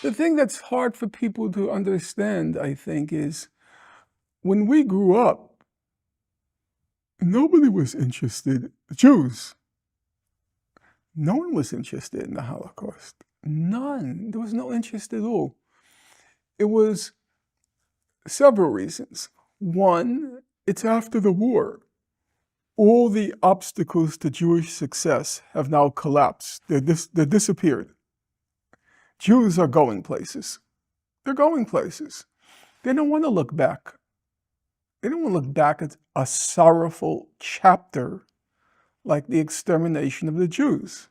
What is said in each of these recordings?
The thing that's hard for people to understand, I think, is when we grew up, nobody was interested, Jews, no one was interested in the Holocaust. None. There was no interest at all. It was several reasons. One, it's after the war. All the obstacles to Jewish success have now collapsed. They're disappeared. Jews are going places. They're going places. They don't want to look back. They don't want to look back at a sorrowful chapter like the extermination of the Jews.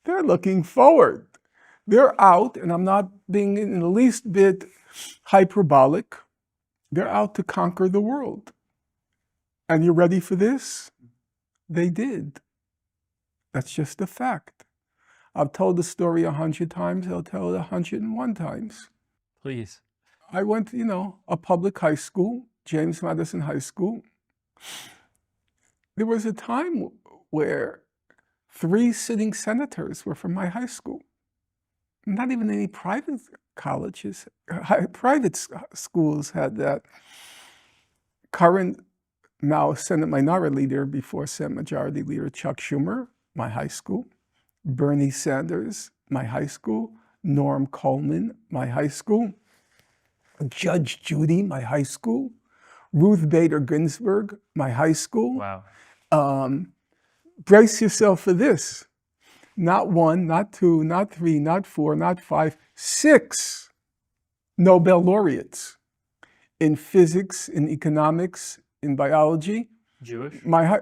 They're looking forward. They're out, and I'm not being in the least bit hyperbolic. They're out to conquer the world. And you ready for this? They did. That's just a fact. I've told the story 100 times. I'll tell it 101 times. Please. I went to, a public high school, James Madison High School. There was a time where 3 sitting senators were from my high school. Not even any private colleges, private schools had that. Current now Senate Minority Leader, before Senate Majority Leader Chuck Schumer, my high school. Bernie Sanders, my high school. Norm Coleman, my high school. Judge Judy, my high school. Ruth Bader Ginsburg, my high school. Wow. Brace yourself for this. Not 1, not 2, not 3, not 4, not 5, 6 Nobel laureates in physics, in economics, in biology. Jewish?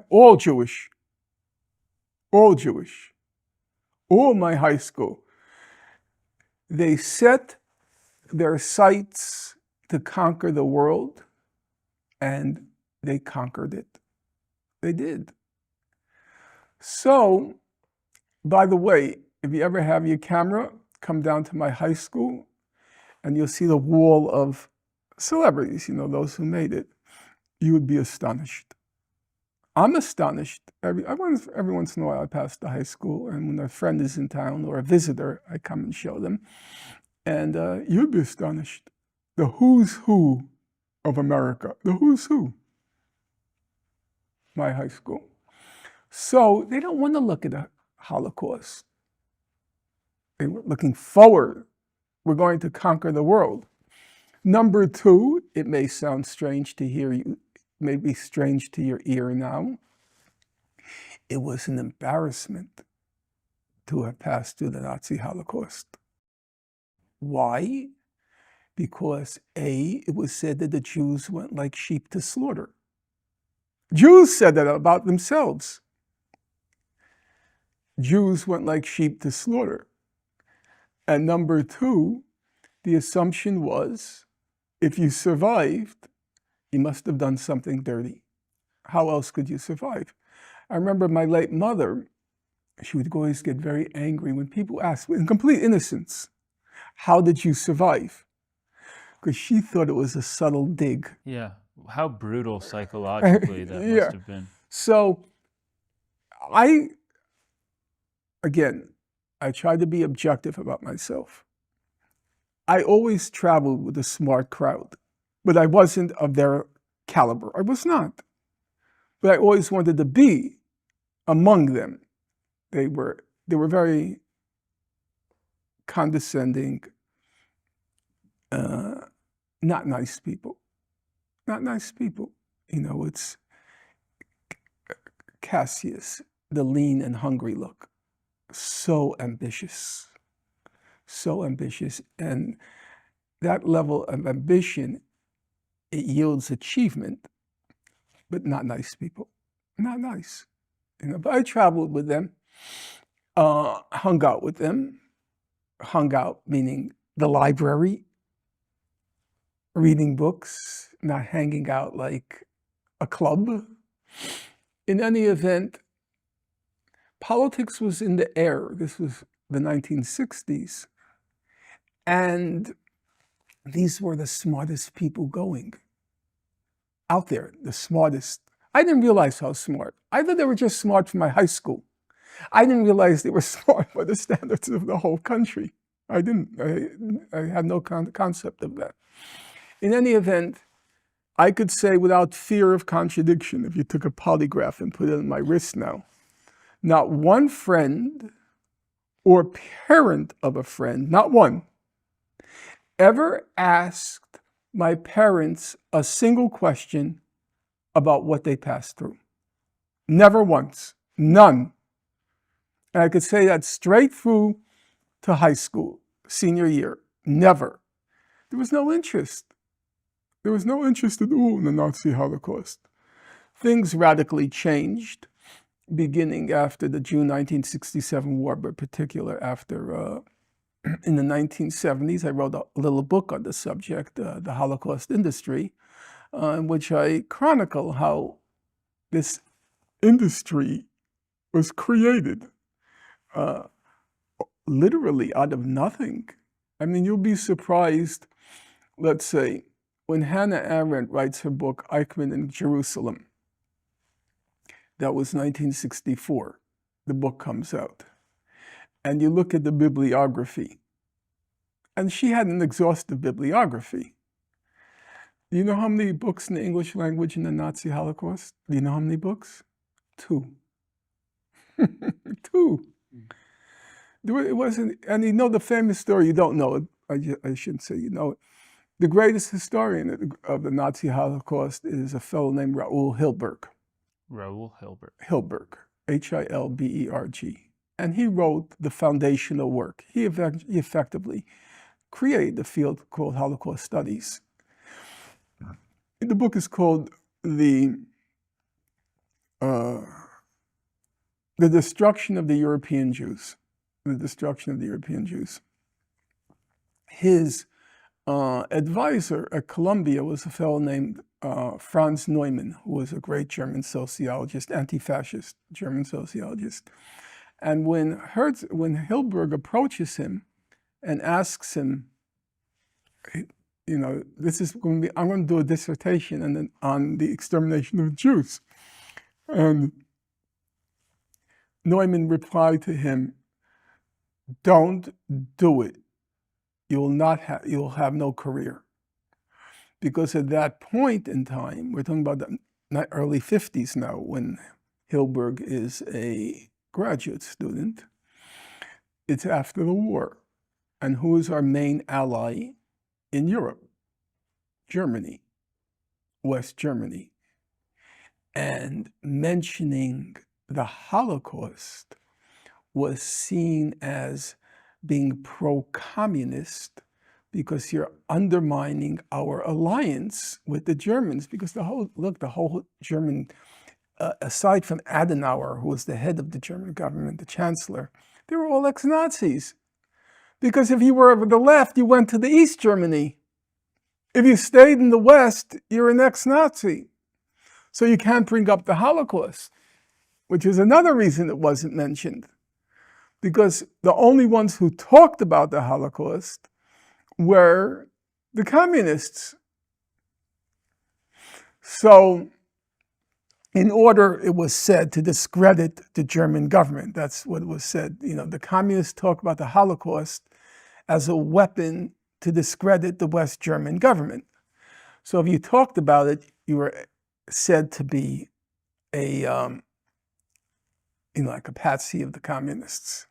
All Jewish. All Jewish. All my high school. They set their sights to conquer the world, and they conquered it. They did. So, by the way, if you ever have your camera, come down to my high school, and you'll see the wall of celebrities, those who made it. You would be astonished. I'm astonished. Every once in a while I pass the high school, and when a friend is in town or a visitor, I come and show them. And you'd be astonished. The who's who of America. The who's who. My high school. So they don't want to look at the Holocaust. They were looking forward. We're going to conquer the world. Number 2, it may sound strange to hear you, may be strange to your ear now. It was an embarrassment to have passed through the Nazi Holocaust. Why? Because A, it was said that the Jews went like sheep to slaughter. Jews said that about themselves. Jews went like sheep to slaughter. And number 2, the assumption was, if you survived, you must have done something dirty. How else could you survive? I remember my late mother, she would always get very angry when people asked, in complete innocence, how did you survive? Because she thought it was a subtle dig. Yeah. How brutal psychologically that must have been. So I tried to be objective about myself. I always traveled with a smart crowd, but I wasn't of their caliber. I was not. But I always wanted to be among them. They were very condescending, not nice people. Not nice people. It's Cassius, the lean and hungry look. So ambitious. So ambitious. And that level of ambition, it yields achievement, but not nice people. Not nice. But I traveled with them, hung out with them. Hung out meaning the library, reading books, not hanging out like a club. In any event, politics was in the air. This was the 1960s. And these were the smartest people going out there, the smartest. I didn't realize how smart. I thought they were just smart for my high school. I didn't realize they were smart by the standards of the whole country. I didn't. I had no concept of that. In any event, I could say without fear of contradiction, if you took a polygraph and put it on my wrist now, not one friend or parent of a friend, not one, ever asked my parents a single question about what they passed through. Never once. None. And I could say that straight through to high school, senior year. Never. There was no interest. There was no interest at all in the Nazi Holocaust. Things radically changed beginning after the June 1967 war, but particularly after, in the 1970s, I wrote a little book on the subject, The Holocaust Industry, in which I chronicle how this industry was created literally out of nothing. I mean, you'll be surprised, let's say, when Hannah Arendt writes her book, Ackman in Jerusalem. That was 1964. The book comes out. And you look at the bibliography. And she had an exhaustive bibliography. Do you know how many books in the English language in the Nazi Holocaust? Do you know how many books? 2. 2. It wasn't, and you know the famous story, you don't know it, I shouldn't say you know it. The greatest historian of the Nazi Holocaust is a fellow named Raoul Hilberg. Raoul Hilberg. Hilberg, Hilberg. And he wrote the foundational work. He effectively created the field called Holocaust Studies. The book is called The Destruction of the European Jews. The Destruction of the European Jews. His advisor at Columbia was a fellow named Franz Neumann, who was a great German sociologist, anti-fascist German sociologist. And when Hilberg approaches him and asks him, you know, I'm going to do a dissertation on the extermination of Jews. And Neumann replied to him, "Don't do it. You'll have no career." Because at that point in time, we're talking about the early 50s now, when Hilberg is a graduate student, it's after the war. And who is our main ally in Europe? Germany, West Germany. And mentioning the Holocaust was seen as being pro-communist because you're undermining our alliance with the Germans. Because the whole German, aside from Adenauer, who was the head of the German government, the chancellor, they were all ex-Nazis. Because if you were of the left, you went to the East Germany. If you stayed in the West, you're an ex-Nazi. So you can't bring up the Holocaust, which is another reason it wasn't mentioned. Because the only ones who talked about the Holocaust were the communists. So in order, it was said, to discredit the German government. That's what was said. You know, the communists talk about the Holocaust as a weapon to discredit the West German government. So if you talked about it, you were said to be like a patsy of the communists.